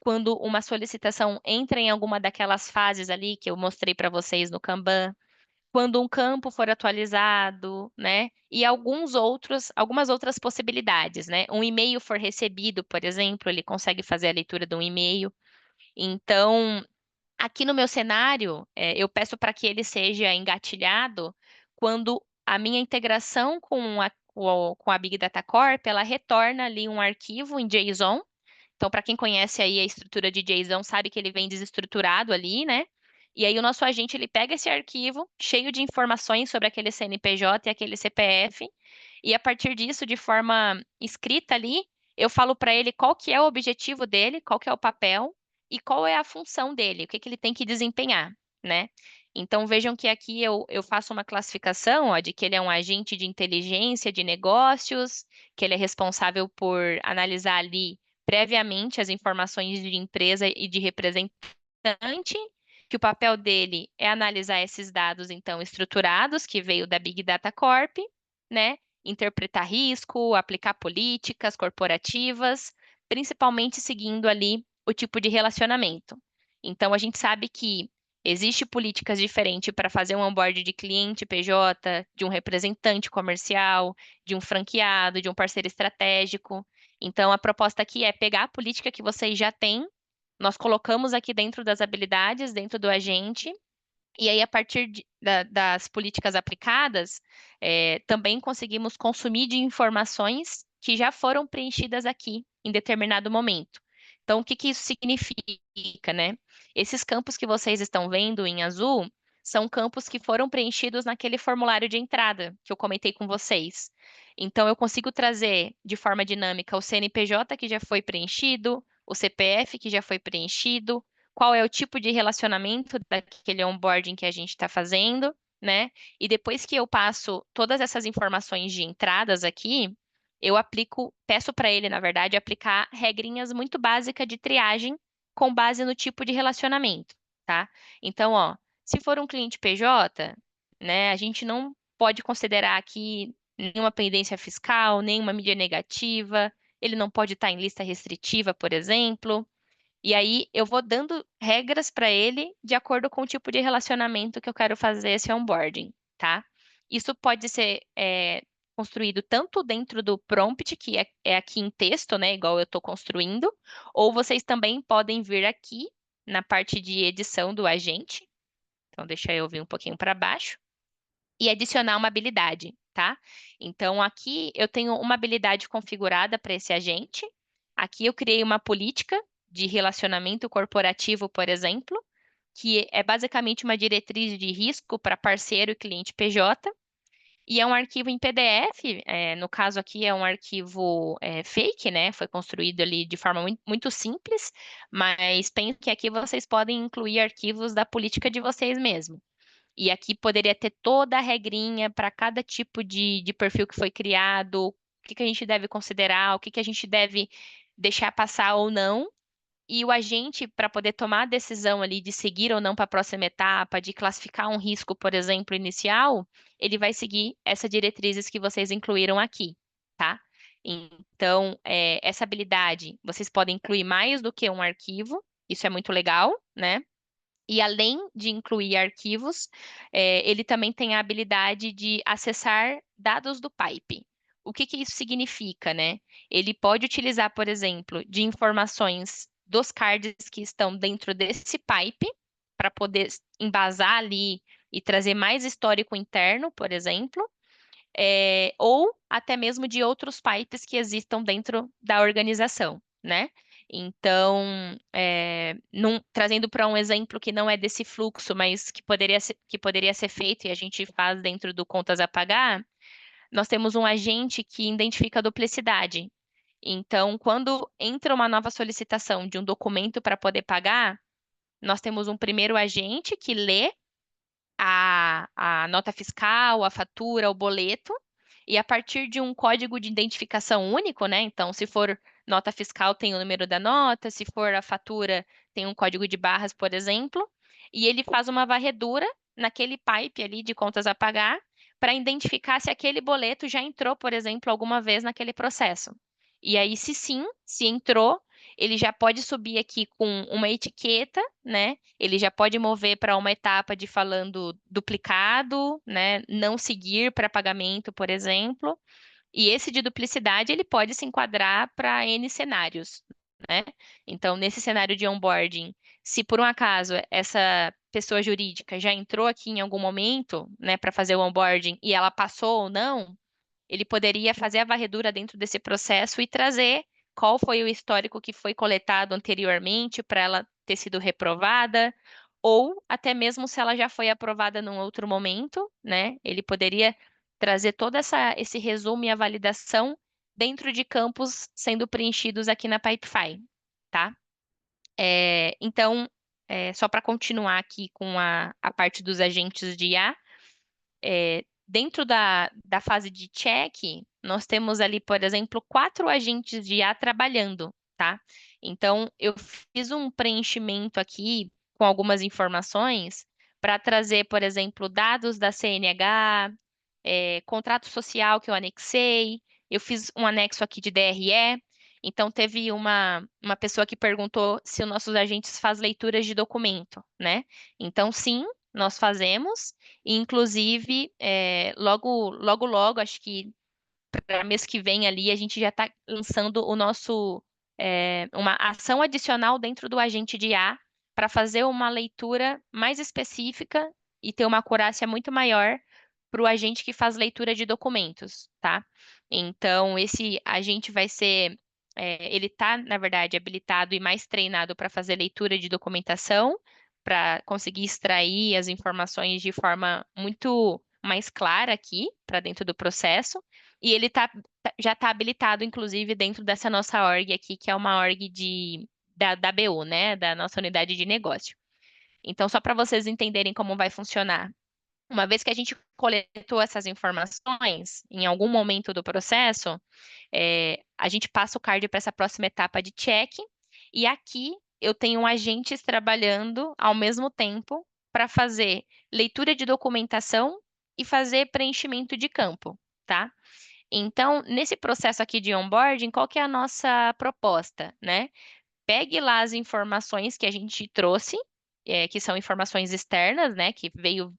quando uma solicitação entra em alguma daquelas fases ali que eu mostrei para vocês no Kanban, quando um campo for atualizado, né? E algumas outras possibilidades, né? Um e-mail for recebido, por exemplo, ele consegue fazer a leitura de um e-mail. Então, aqui no meu cenário, eu peço para que ele seja engatilhado quando a minha integração com a Big Data Corp, ela retorna ali um arquivo em JSON. Então, para quem conhece aí a estrutura de JSON, sabe que ele vem desestruturado ali, né? E aí o nosso agente, ele pega esse arquivo cheio de informações sobre aquele CNPJ e aquele CPF, e a partir disso, de forma escrita ali, eu falo para ele qual que é o objetivo dele, qual que é o papel e qual é a função dele, o que que ele tem que desempenhar, né? Então, vejam que aqui eu faço uma classificação, ó, de que ele é um agente de inteligência de negócios, que ele é responsável por analisar ali previamente as informações de empresa e de representante, que o papel dele é analisar esses dados, então, estruturados, que veio da Big Data Corp, né? Interpretar risco, aplicar políticas corporativas, principalmente seguindo ali o tipo de relacionamento. Então, a gente sabe que existe políticas diferentes para fazer um onboard de cliente PJ, de um representante comercial, de um franqueado, de um parceiro estratégico. Então, a proposta aqui é pegar a política que vocês já têm, nós colocamos aqui dentro das habilidades, dentro do agente, e aí, a partir das políticas aplicadas, também conseguimos consumir de informações que já foram preenchidas aqui em determinado momento. Então, o que que isso significa, né? Esses campos que vocês estão vendo em azul são campos que foram preenchidos naquele formulário de entrada que eu comentei com vocês. Então, eu consigo trazer de forma dinâmica o CNPJ que já foi preenchido, o CPF que já foi preenchido, qual é o tipo de relacionamento daquele onboarding que a gente está fazendo, né? E depois que eu passo todas essas informações de entradas aqui, eu peço para ele, na verdade, aplicar regrinhas muito básicas de triagem com base no tipo de relacionamento, tá? Então, ó, se for um cliente PJ, né, a gente não pode considerar aqui nenhuma pendência fiscal, nenhuma mídia negativa, ele não pode estar em lista restritiva, por exemplo. E aí eu vou dando regras para ele de acordo com o tipo de relacionamento que eu quero fazer esse onboarding, tá? Isso pode ser construído tanto dentro do prompt, que é aqui em texto, né? Igual eu estou construindo, ou vocês também podem vir aqui na parte de edição do agente. Então, deixa eu vir um pouquinho para baixo e adicionar uma habilidade, tá? Então, aqui eu tenho uma habilidade configurada para esse agente. Aqui eu criei uma política de relacionamento corporativo, por exemplo, que é basicamente uma diretriz de risco para parceiro e cliente PJ. E é um arquivo em PDF, no caso aqui é um arquivo fake, né? Foi construído ali de forma muito simples, mas penso que aqui vocês podem incluir arquivos da política de vocês mesmos. E aqui poderia ter toda a regrinha para cada tipo de perfil que foi criado, o que que a gente deve considerar, o que que a gente deve deixar passar ou não. E o agente, para poder tomar a decisão ali de seguir ou não para a próxima etapa, de classificar um risco, por exemplo, inicial, ele vai seguir essas diretrizes que vocês incluíram aqui, tá? Então, essa habilidade, vocês podem incluir mais do que um arquivo, isso é muito legal, né? E além de incluir arquivos, ele também tem a habilidade de acessar dados do pipe. O que que isso significa, né? Ele pode utilizar, por exemplo, de informações dos cards que estão dentro desse pipe para poder embasar ali e trazer mais histórico interno, por exemplo, ou até mesmo de outros pipes que existam dentro da organização, né? Então, trazendo para um exemplo que não é desse fluxo, mas que poderia ser feito e a gente faz dentro do contas a pagar, nós temos um agente que identifica a duplicidade. Então, quando entra uma nova solicitação de um documento para poder pagar, nós temos um primeiro agente que lê a nota fiscal, a fatura, o boleto, e a partir de um código de identificação único, né? Então, se for nota fiscal tem o número da nota, se for a fatura tem um código de barras, por exemplo, e ele faz uma varredura naquele pipe ali de contas a pagar para identificar se aquele boleto já entrou, por exemplo, alguma vez naquele processo. E aí, se sim, se entrou, ele já pode subir aqui com uma etiqueta, né? Ele já pode mover para uma etapa de falando duplicado, né? Não seguir para pagamento, por exemplo. E esse de duplicidade, ele pode se enquadrar para N cenários, né? Então, nesse cenário de onboarding, se por um acaso essa pessoa jurídica já entrou aqui em algum momento, né, para fazer o onboarding e ela passou ou não, ele poderia fazer a varredura dentro desse processo e trazer qual foi o histórico que foi coletado anteriormente para ela ter sido reprovada, ou até mesmo se ela já foi aprovada num outro momento, né? Ele poderia trazer todo esse resumo e a validação dentro de campos sendo preenchidos aqui na Pipefy, tá? Então, só para continuar aqui com a parte dos agentes de IA, dentro da fase de check, nós temos ali, por exemplo, 4 agentes de IA trabalhando, tá? Então, eu fiz um preenchimento aqui com algumas informações para trazer, por exemplo, dados da CNH, contrato social que eu anexei, eu fiz um anexo aqui de DRE. Então, teve uma pessoa que perguntou se os nossos agentes fazem leituras de documento, né? Então, sim, nós fazemos. Inclusive, logo, acho que para mês que vem ali, a gente já está lançando uma ação adicional dentro do agente de IA para fazer uma leitura mais específica e ter uma acurácia muito maior para o agente que faz leitura de documentos, tá? Então, esse agente vai ser, ele está, na verdade, habilitado e mais treinado para fazer leitura de documentação, para conseguir extrair as informações de forma muito mais clara aqui, para dentro do processo. E ele já está habilitado, inclusive, dentro dessa nossa org aqui, que é uma org da BU, né? Da nossa unidade de negócio. Então, só para vocês entenderem como vai funcionar. Uma vez que a gente coletou essas informações, em algum momento do processo, a gente passa o card para essa próxima etapa de check. E aqui eu tenho agentes trabalhando ao mesmo tempo para fazer leitura de documentação e fazer preenchimento de campo, tá? Então, nesse processo aqui de onboarding, qual que é a nossa proposta, né? Pegue lá as informações que a gente trouxe, que são informações externas, né? Que veio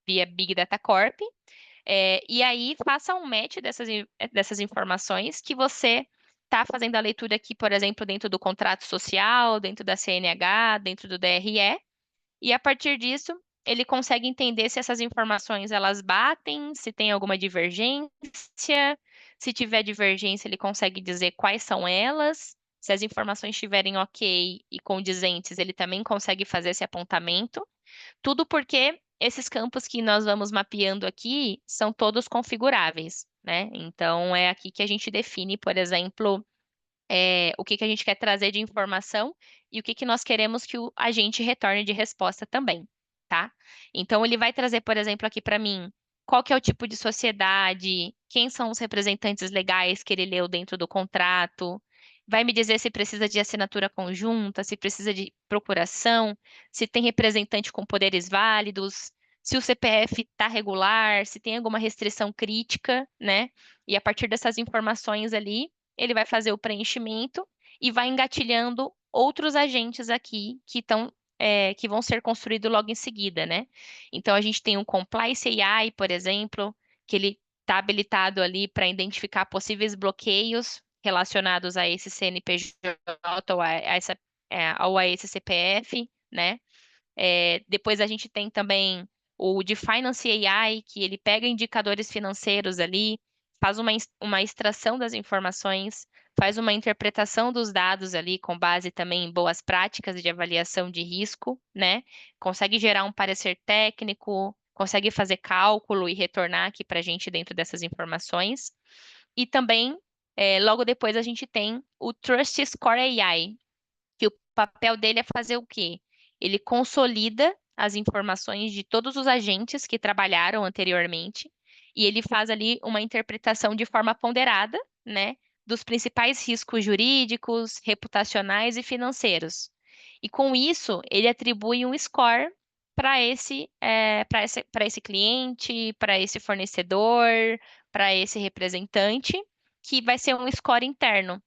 via Big Data Corp, e aí faça um match dessas informações que você está fazendo a leitura aqui, por exemplo, dentro do contrato social, dentro da CNH, dentro do DRE, e a partir disso, ele consegue entender se essas informações elas batem, se tem alguma divergência. Se tiver divergência, ele consegue dizer quais são elas. Se as informações estiverem ok e condizentes, ele também consegue fazer esse apontamento. Tudo porque esses campos que nós vamos mapeando aqui são todos configuráveis, né? Então, é aqui que a gente define, por exemplo, o que a gente quer trazer de informação e o que nós queremos que o agente retorne de resposta também, tá? Então, ele vai trazer, por exemplo, aqui para mim, qual que é o tipo de sociedade, quem são os representantes legais que ele leu dentro do contrato, vai me dizer se precisa de assinatura conjunta, se precisa de procuração, se tem representante com poderes válidos, se o CPF está regular, se tem alguma restrição crítica, né? E a partir dessas informações ali, ele vai fazer o preenchimento e vai engatilhando outros agentes aqui que vão ser construídos logo em seguida, né? Então, a gente tem um Compliance AI, por exemplo, que ele está habilitado ali para identificar possíveis bloqueios relacionados a esse CNPJ ou a esse CPF, né? Depois a gente tem também o de Finance AI, que ele pega indicadores financeiros ali, faz uma extração das informações, faz uma interpretação dos dados ali, com base também em boas práticas de avaliação de risco, né? Consegue gerar um parecer técnico, consegue fazer cálculo e retornar aqui para a gente dentro dessas informações. E também, logo depois, a gente tem o Trust Score AI, que o papel dele é fazer o quê? Ele consolida as informações de todos os agentes que trabalharam anteriormente e ele faz ali uma interpretação de forma ponderada, né, dos principais riscos jurídicos, reputacionais e financeiros. E com isso, ele atribui um score para esse cliente, para esse fornecedor, para esse representante, que vai ser um score interno.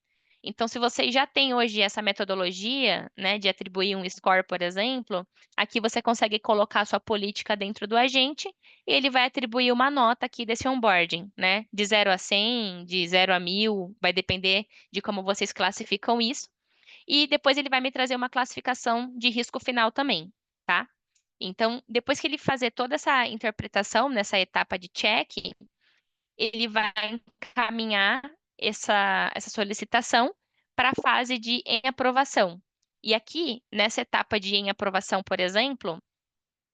Então, se vocês já têm hoje essa metodologia, né, de atribuir um score, por exemplo, aqui você consegue colocar a sua política dentro do agente e ele vai atribuir uma nota aqui desse onboarding, né, de 0 a 100, de 0 a 1000, vai depender de como vocês classificam isso. E depois ele vai me trazer uma classificação de risco final também, tá? Então, depois que ele fazer toda essa interpretação nessa etapa de check, ele vai encaminhar essa solicitação para a fase de em aprovação. E aqui, nessa etapa de em aprovação, por exemplo,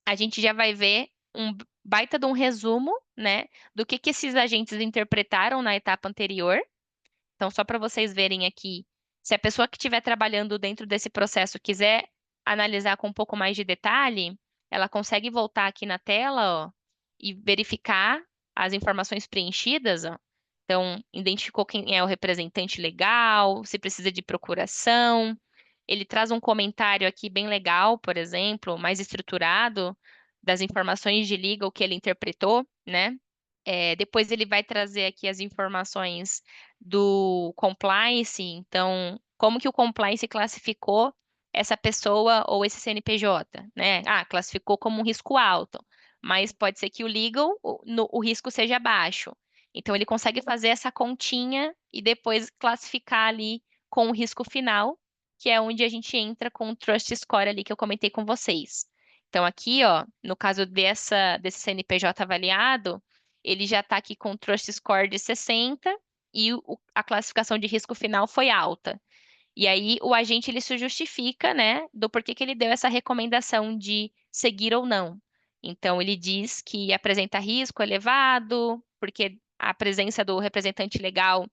a gente já vai ver um baita de um resumo, né, do que esses agentes interpretaram na etapa anterior. Então, só para vocês verem aqui, se a pessoa que estiver trabalhando dentro desse processo quiser analisar com um pouco mais de detalhe, ela consegue voltar aqui na tela, ó, e verificar as informações preenchidas, ó. Então, identificou quem é o representante legal, se precisa de procuração. Ele traz um comentário aqui bem legal, por exemplo, mais estruturado, das informações de legal que ele interpretou, né? Depois ele vai trazer aqui as informações do compliance, então, como que o compliance classificou essa pessoa ou esse CNPJ, né? Ah, classificou como um risco alto, mas pode ser que o legal, o risco seja baixo. Então, ele consegue fazer essa continha e depois classificar ali com o risco final, que é onde a gente entra com o Trust Score ali que eu comentei com vocês. Então, aqui, ó, no caso desse CNPJ avaliado, ele já está aqui com o Trust Score de 60 e a classificação de risco final foi alta. E aí o agente ele se justifica, né, do porquê que ele deu essa recomendação de seguir ou não. Então ele diz que apresenta risco elevado, porque a presença do representante legal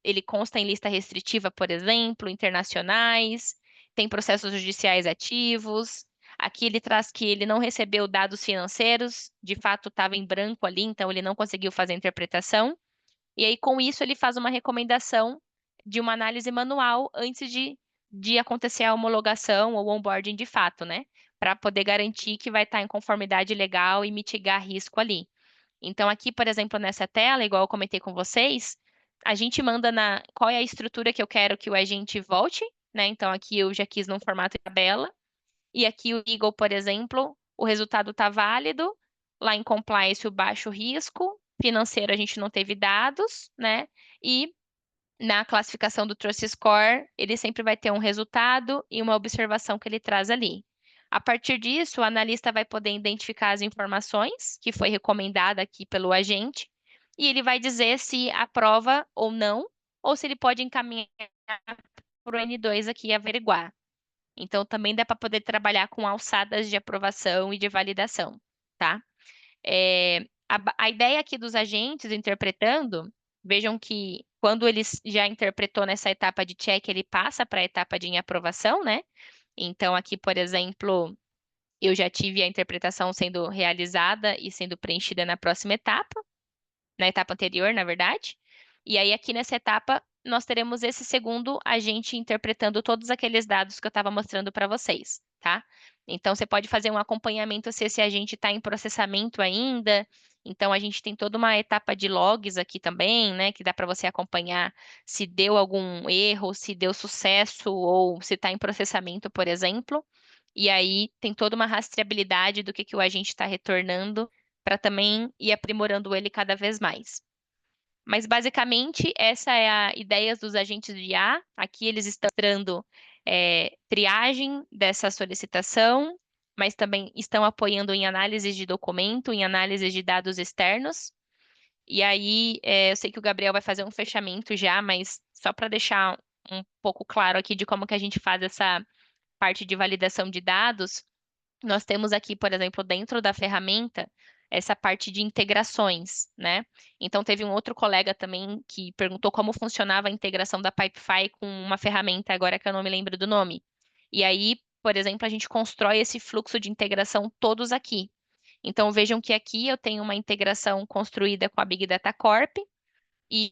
ele consta em lista restritiva, por exemplo, internacionais, tem processos judiciais ativos. Aqui ele traz que ele não recebeu dados financeiros, de fato estava em branco ali, então ele não conseguiu fazer a interpretação. E aí, com isso, ele faz uma recomendação de uma análise manual antes de acontecer a homologação ou onboarding de fato, né? Para poder garantir que vai estar em conformidade legal e mitigar risco ali. Então, aqui, por exemplo, nessa tela, igual eu comentei com vocês, a gente manda qual é a estrutura que eu quero que o agente volte, né? Então, aqui eu já quis num formato de tabela. E aqui o Eagle, por exemplo, o resultado está válido. Lá em compliance, o baixo risco. Financeiro, a gente não teve dados, né? E na classificação do Trust Score, ele sempre vai ter um resultado e uma observação que ele traz ali. A partir disso, o analista vai poder identificar as informações que foi recomendada aqui pelo agente e ele vai dizer se aprova ou não, ou se ele pode encaminhar para o N2 aqui averiguar. Então, também dá para poder trabalhar com alçadas de aprovação e de validação, tá? A ideia aqui dos agentes interpretando, vejam que quando ele já interpretou nessa etapa de check, ele passa para a etapa de aprovação, né? Então, aqui, por exemplo, eu já tive a interpretação sendo realizada e sendo preenchida na próxima etapa, na etapa anterior, na verdade. E aí, aqui nessa etapa, nós teremos esse segundo agente interpretando todos aqueles dados que eu estava mostrando para vocês, tá? Então, você pode fazer um acompanhamento se esse agente está em processamento ainda. Então, a gente tem toda uma etapa de logs aqui também, né? Que dá para você acompanhar se deu algum erro, se deu sucesso ou se está em processamento, por exemplo. E aí, tem toda uma rastreabilidade do que o agente está retornando para também ir aprimorando ele cada vez mais. Mas basicamente essa é a ideia dos agentes de IA. Aqui eles estão mostrando triagem dessa solicitação, mas também estão apoiando em análise de documento, em análise de dados externos. E aí eu sei que o Gabriel vai fazer um fechamento já, mas só para deixar um pouco claro aqui de como que a gente faz essa parte de validação de dados. Nós temos aqui, por exemplo, dentro da ferramenta, essa parte de integrações, né? Então, teve um outro colega também que perguntou como funcionava a integração da Pipefy com uma ferramenta, agora que eu não me lembro do nome. E aí, por exemplo, a gente constrói esse fluxo de integração todos aqui. Então, vejam que aqui eu tenho uma integração construída com a Big Data Corp e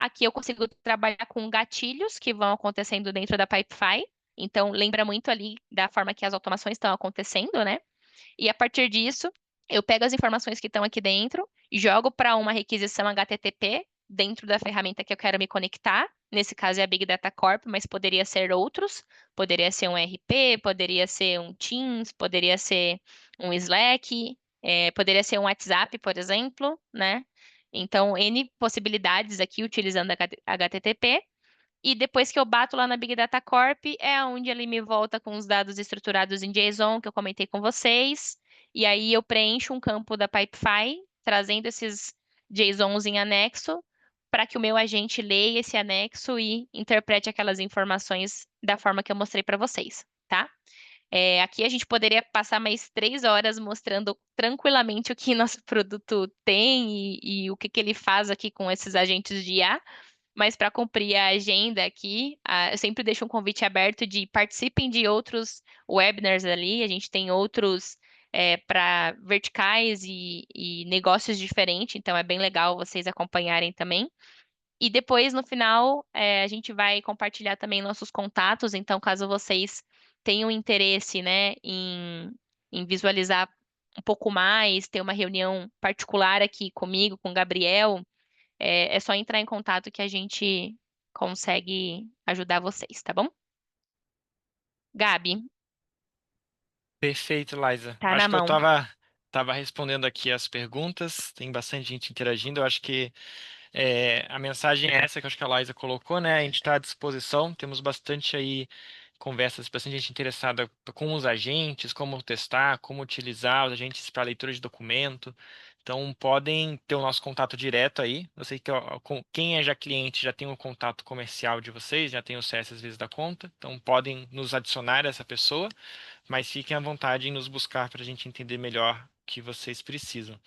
Aqui eu consigo trabalhar com gatilhos que vão acontecendo dentro da Pipefy. Então, lembra muito ali da forma que as automações estão acontecendo, né? E a partir disso, eu pego as informações que estão aqui dentro, jogo para uma requisição HTTP dentro da ferramenta que eu quero me conectar. Nesse caso é a Big Data Corp, mas poderia ser outros. Poderia ser um RP, poderia ser um Teams, poderia ser um Slack, poderia ser um WhatsApp, por exemplo, né? Então, N possibilidades aqui utilizando HTTP. E depois que eu bato lá na Big Data Corp, é onde ele me volta com os dados estruturados em JSON, que eu comentei com vocês. E aí eu preencho um campo da Pipefy, trazendo esses JSONs em anexo, para que o meu agente leia esse anexo e interprete aquelas informações da forma que eu mostrei para vocês, tá? Aqui a gente poderia passar mais 3 horas mostrando tranquilamente o que nosso produto tem e o que que ele faz aqui com esses agentes de IA. Mas para cumprir a agenda aqui, eu sempre deixo um convite aberto de participem de outros webinars ali. A gente tem outros para verticais e negócios diferentes, então é bem legal vocês acompanharem também. E depois, no final, a gente vai compartilhar também nossos contatos. Então, caso vocês tenham interesse, né, em visualizar um pouco mais, ter uma reunião particular aqui comigo, com o Gabriel, é só entrar em contato que a gente consegue ajudar vocês, tá bom? Gabi, Perfeito, Liza. tá na Acho que eu mão. tava respondendo aqui as perguntas, tem bastante gente interagindo. Eu acho que a mensagem é essa que eu acho que a Liza colocou, né? A gente está à disposição, temos bastante aí conversas, bastante gente interessada com os agentes, como testar, como utilizar os agentes para leitura de documento. Então, podem ter o nosso contato direto aí. Eu sei que ó, quem é já cliente já tem o contato comercial de vocês, já tem o CS às vezes da conta. Então, podem nos adicionar essa pessoa, mas fiquem à vontade em nos buscar para a gente entender melhor o que vocês precisam.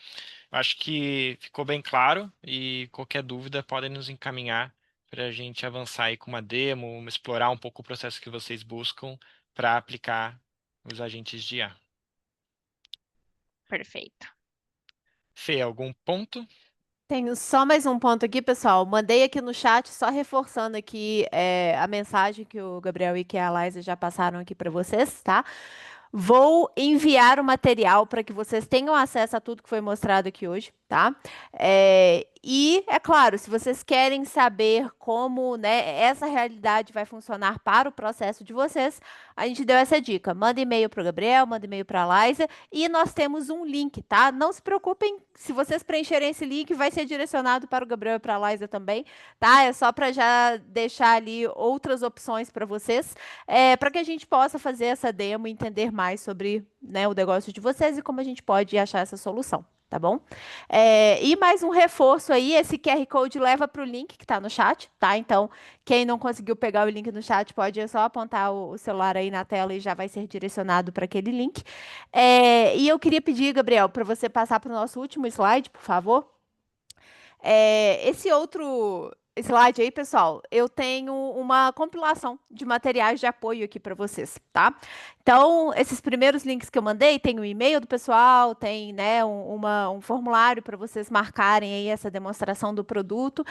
Acho que ficou bem claro e qualquer dúvida podem nos encaminhar para a gente avançar aí com uma demo, explorar um pouco o processo que vocês buscam para aplicar os agentes de IA. Perfeito. Fê, algum ponto? Tenho só mais um ponto aqui, pessoal. Mandei aqui no chat, só reforçando aqui a mensagem que o Gabriel e que a Liza já passaram aqui para vocês, tá? Vou enviar o material para que vocês tenham acesso a tudo que foi mostrado aqui hoje, tá? E é claro, se vocês querem saber como, né, essa realidade vai funcionar para o processo de vocês, a gente deu essa dica. Manda e-mail para o Gabriel, manda e-mail para a Liza e nós temos um link, tá? Não se preocupem, se vocês preencherem esse link, vai ser direcionado para o Gabriel e para a Liza também, tá? É só para já deixar ali outras opções para vocês, para que a gente possa fazer essa demo e entender mais sobre, né, o negócio de vocês e como a gente pode achar essa solução. Tá bom? E mais um reforço aí, esse QR Code leva para o link que está no chat, tá? Então, quem não conseguiu pegar o link no chat, pode só apontar o celular aí na tela e já vai ser direcionado para aquele link. E eu queria pedir, Gabriel, para você passar para o nosso último slide, por favor. Esse outro slide aí, pessoal, eu tenho uma compilação de materiais de apoio aqui para vocês, tá? Então, esses primeiros links que eu mandei, tem o e-mail do pessoal, tem, né, um formulário para vocês marcarem aí essa demonstração do produto,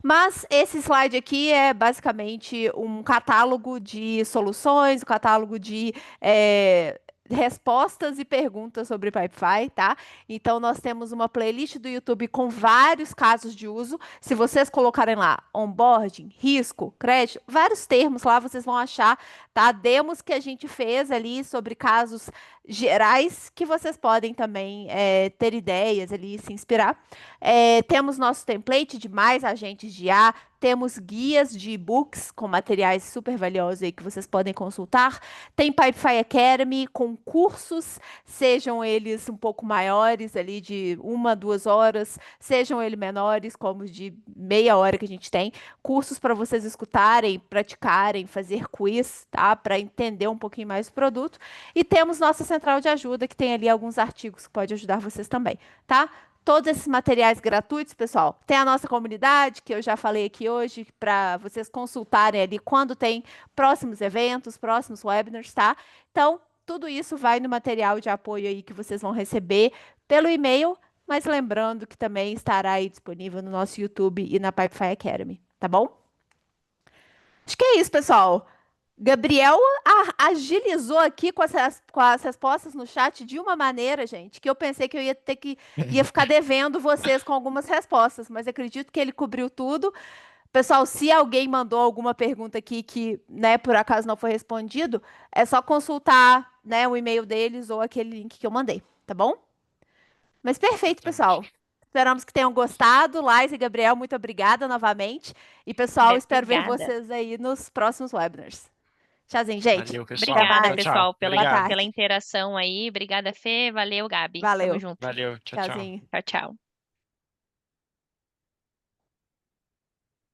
mas esse slide aqui é basicamente um catálogo de soluções, um catálogo de respostas e perguntas sobre Pipefy, tá? Então, nós temos uma playlist do YouTube com vários casos de uso. Se vocês colocarem lá onboarding, risco, crédito, vários termos lá, vocês vão achar, tá? Demos que a gente fez ali sobre casos gerais que vocês podem também ter ideias ali, se inspirar. Temos nosso template de mais agentes de IA, temos guias de e-books com materiais super valiosos aí que vocês podem consultar. Tem Pipefy Academy com cursos, sejam eles um pouco maiores, ali de 1 a 2 horas, sejam eles menores, como de meia hora que a gente tem. Cursos para vocês escutarem, praticarem, fazer quiz, tá? Para entender um pouquinho mais o produto. E temos nossa central de ajuda, que tem ali alguns artigos que pode ajudar vocês também, tá? Todos esses materiais gratuitos, pessoal. Tem a nossa comunidade, que eu já falei aqui hoje, para vocês consultarem ali quando tem próximos eventos, próximos webinars, tá? Então, tudo isso vai no material de apoio aí que vocês vão receber pelo e-mail, mas lembrando que também estará aí disponível no nosso YouTube e na Pipefy Academy. tá bom? Acho que é isso, pessoal. Gabriel agilizou aqui com as respostas no chat de uma maneira, gente, que eu pensei que eu ia ficar devendo vocês com algumas respostas, mas acredito que ele cobriu tudo. Pessoal, se alguém mandou alguma pergunta aqui que, né, por acaso não foi respondido, é só consultar, né, o e-mail deles ou aquele link que eu mandei, tá bom? Mas perfeito, pessoal. Exatamente. Esperamos que tenham gostado. Lais e Gabriel, muito obrigada novamente. E, pessoal, espero ver Obrigada. vocês aí nos próximos webinars. Tchauzinho, gente. Valeu, pessoal. Até Obrigada, Tchau, mais. tchau. pessoal, Boa Obrigado. pela tarde. interação aí. Obrigada, Fê. Valeu, Gabi. Tamo Valeu. junto. Valeu. Tchau, tchau. Tchauzinho. Tchau, tchau.